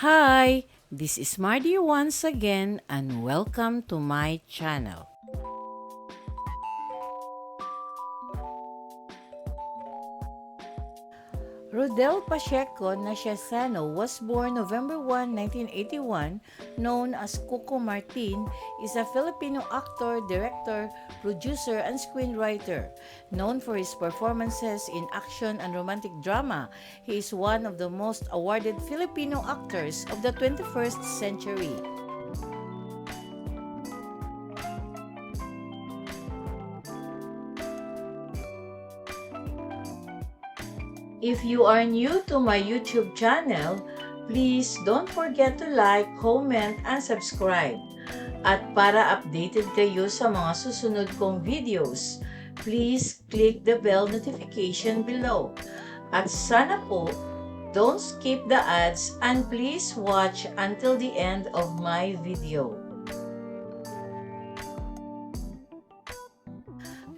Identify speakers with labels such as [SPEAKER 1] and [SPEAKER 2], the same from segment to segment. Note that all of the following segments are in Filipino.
[SPEAKER 1] Hi, this is Mardy once again and welcome to my channel. Rodel Pacheco Nasiasano was born November 1, 1981, known as Coco Martin, is a Filipino actor, director, producer, and screenwriter. Known for his performances in action and romantic drama, he is one of the most awarded Filipino actors of the 21st century. If you are new to my YouTube channel, please don't forget to like, comment, and subscribe. At para updated kayo sa mga susunod kong videos, please click the bell notification below. At sana po, don't skip the ads and please watch until the end of my video.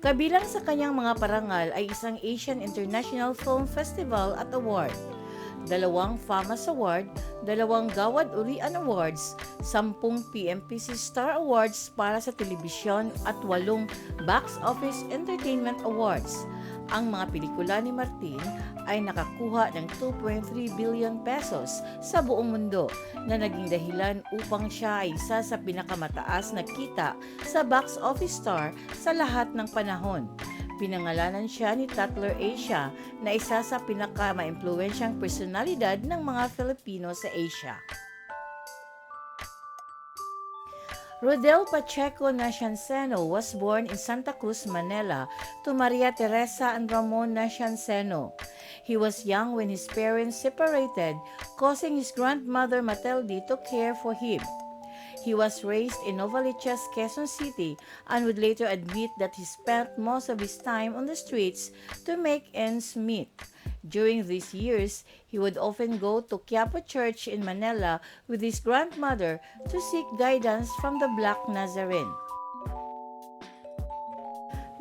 [SPEAKER 1] Kabilang sa kanyang mga parangal ay isang Asian International Film Festival at Award, 2 FAMAS Award, 2 Gawad Urian Awards, 10 PMPC Star Awards para sa telebisyon at 8 Box Office Entertainment Awards. Ang mga pelikula ni Martin ay nakakuha ng 2.3 billion pesos sa buong mundo na naging dahilan upang siya ay isa sa pinakamataas na kita sa box office star sa lahat ng panahon. Pinangalanan siya ni Tatler Asia na isa sa pinaka-maimpluwensyang personalidad ng mga Filipino sa Asia. Rodel Pacheco Nasiasano was born in Santa Cruz, Manila to Maria Teresa and Ramon Nasiasano. He was young when his parents separated, causing his grandmother Matilde to care for him. He was raised in Novaliches, Quezon City, and would later admit that he spent most of his time on the streets to make ends meet. During these years, he would often go to Quiapo Church in Manila with his grandmother to seek guidance from the Black Nazarene.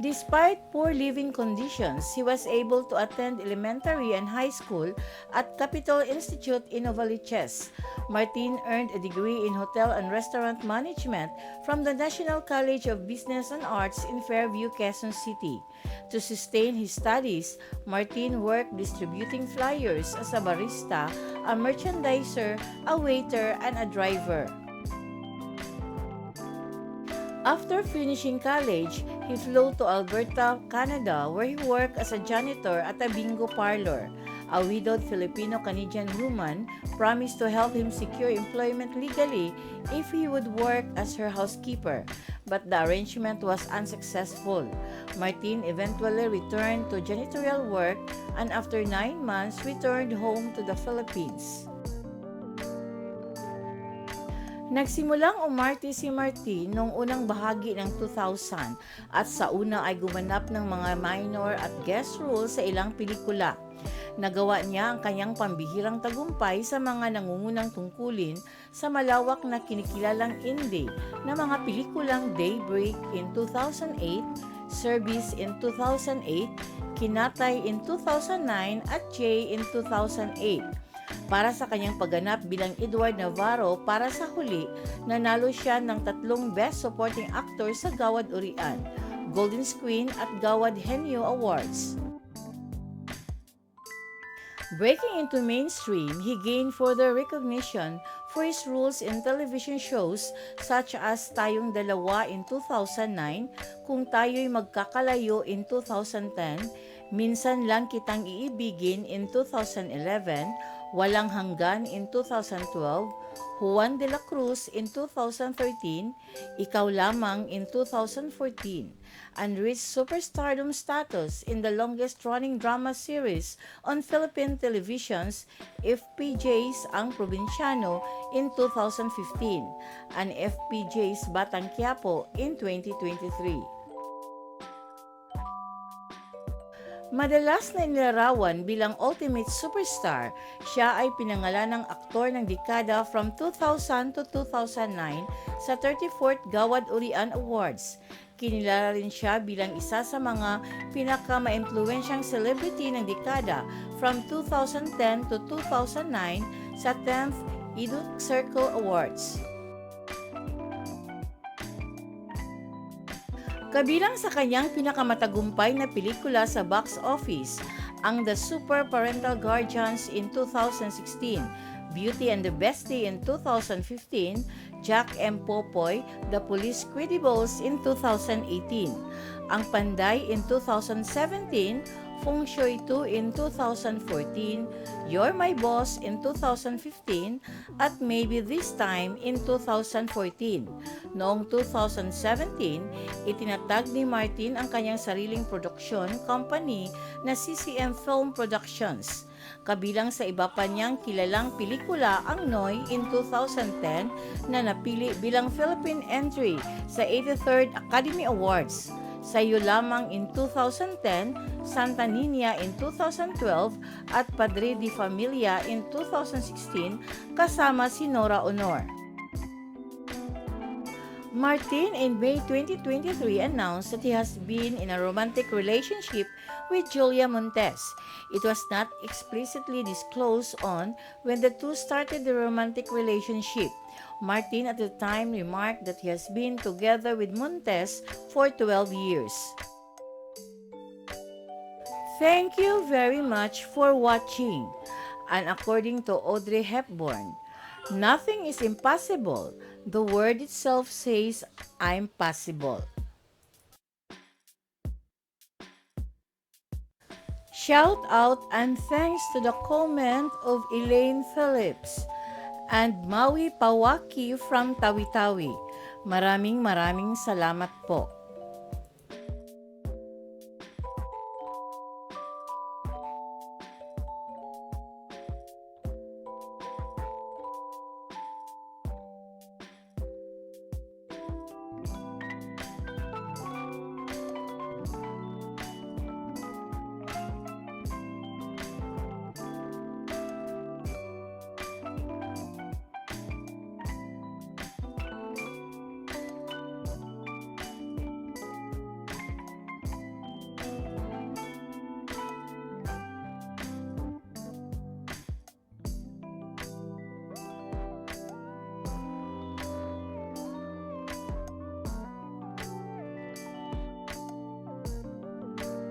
[SPEAKER 1] Despite poor living conditions, he was able to attend elementary and high school at Capitol Institute in Novaliches. Martin earned a degree in Hotel and Restaurant Management from the National College of Business and Arts in Fairview, Quezon City. To sustain his studies, Martin worked distributing flyers as a barista, a merchandiser, a waiter, and a driver. After finishing college, he flew to Alberta, Canada, where he worked as a janitor at a bingo parlor. A widowed Filipino-Canadian woman promised to help him secure employment legally if he would work as her housekeeper, but the arrangement was unsuccessful. Martin eventually returned to janitorial work and after 9 months returned home to the Philippines. Nagsimulang umarte si Martin noong unang bahagi ng 2000 at sa una ay gumanap ng mga minor at guest roles sa ilang pelikula. Nagawa niya ang kanyang pambihirang tagumpay sa mga nangungunang tungkulin sa malawak na kinikilalang indie na mga pelikulang Daybreak in 2008, Service in 2008, Kinatay in 2009 at Jay in 2008. Para sa kanyang pagganap bilang Edward Navarro para sa huli, nanalo siya ng 3 Best Supporting Actor sa Gawad Urian, Golden Screen at Gawad Henyo Awards. Breaking into mainstream, he gained further recognition for his roles in television shows such as Tayong Dalawa in 2009, Kung Tayo'y Magkakalayo in 2010, Minsan Lang Kitang Iibigin in 2011, Walang Hanggan in 2012, Juan de la Cruz in 2013, Ikaw Lamang in 2014, and reached superstardom status in the longest-running drama series on Philippine televisions, FPJ's Ang Probinsyano in 2015, and FPJ's Batang Quiapo in 2023. Madalas na inilarawan bilang ultimate superstar, siya ay pinangalan ng aktor ng dekada from 2000 to 2009 sa 34th Gawad Urian Awards. Kinilala rin siya bilang isa sa mga pinaka-maimpluwensyang celebrity ng dekada from 2010 to 2009 sa 10th Eduk Circle Awards. Kabilang sa kanyang pinakamatagumpay na pelikula sa box office, ang The Super Parental Guardians in 2016, Beauty and the Bestie in 2015, Jack M. Popoy, The Police Credibles in 2018, Ang Panday in 2017, Feng Shui 2 in 2014, You're My Boss in 2015, at Maybe This Time in 2014. Noong 2017, itinatag ni Martin ang kanyang sariling produksyon company na CCM Film Productions. Kabilang sa iba pa niyang kilalang pelikula ang Noy in 2010 na napili bilang Philippine entry sa 83rd Academy Awards. Sa'yo Lamang in 2010, Santa Niña in 2012, at Padre de Familia in 2016 kasama si Nora Honor. Martin in May 2023 announced that he has been in a romantic relationship with Julia Montes. It was not explicitly disclosed on when the two started the romantic relationship. Martin at the time remarked that he has been together with Montes for 12 years. Thank you very much for watching. And according to Audrey Hepburn, nothing is impossible. The word itself says, I'm possible. Shout out and thanks to the comment of Elaine Phillips and Maui Pawaki from Tawi-Tawi. Maraming salamat po.